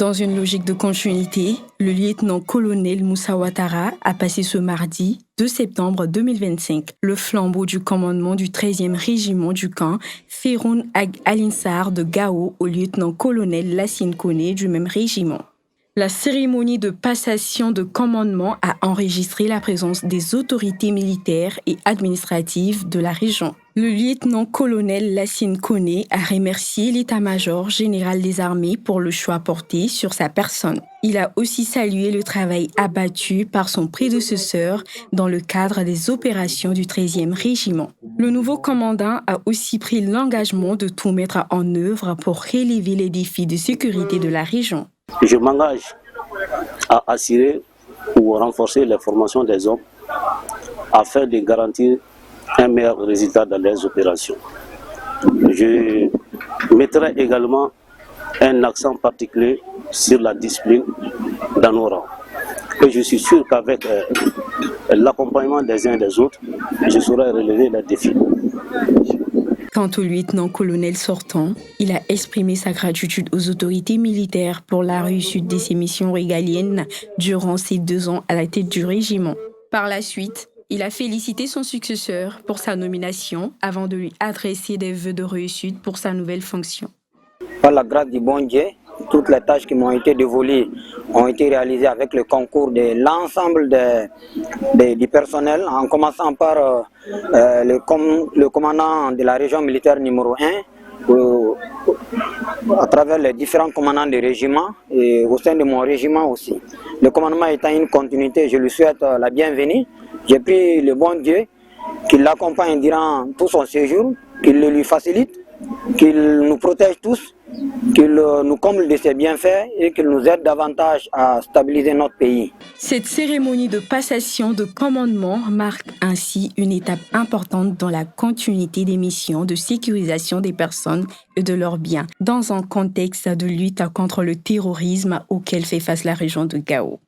Dans une logique de continuité, le lieutenant-colonel Moussa Ouattara a passé ce mardi 2 septembre 2025 le flambeau du commandement du 13e régiment du camp Féroun Ag Alinsar de Gao au lieutenant-colonel Lassine Koné du même régiment. La cérémonie de passation de commandement a enregistré la présence des autorités militaires et administratives de la région. Le lieutenant-colonel Lassine Koné a remercié l'état-major général des armées pour le choix porté sur sa personne. Il a aussi salué le travail abattu par son prédécesseur dans le cadre des opérations du 13e régiment. Le nouveau commandant a aussi pris l'engagement de tout mettre en œuvre pour relever les défis de sécurité de la région. Je m'engage à assurer ou renforcer les formations des hommes afin de garantir un meilleur résultat dans les opérations. Je mettrai également un accent particulier sur la discipline dans nos rangs. Et je suis sûr qu'avec l'accompagnement des uns et des autres, je saurai relever les défis. Quant au lieutenant-colonel sortant, il a exprimé sa gratitude aux autorités militaires pour la réussite de ses missions régaliennes durant ses 2 ans à la tête du régiment. Par la suite, il a félicité son successeur pour sa nomination avant de lui adresser des vœux de réussite pour sa nouvelle fonction. Par la grâce du bon Dieu, toutes les tâches qui m'ont été dévolues ont été réalisées avec le concours de l'ensemble du personnel, en commençant par le commandant de la région militaire numéro 1, à travers les différents commandants des régiments et au sein de mon régiment aussi. Le commandement étant une continuité, je lui souhaite la bienvenue. J'ai pris le bon Dieu qu'il l'accompagne durant tout son séjour, qu'il le lui facilite, qu'il nous protège tous, qu'il nous comble de ses bienfaits et qu'il nous aide davantage à stabiliser notre pays. Cette cérémonie de passation de commandement marque ainsi une étape importante dans la continuité des missions de sécurisation des personnes et de leurs biens, dans un contexte de lutte contre le terrorisme auquel fait face la région de Gao.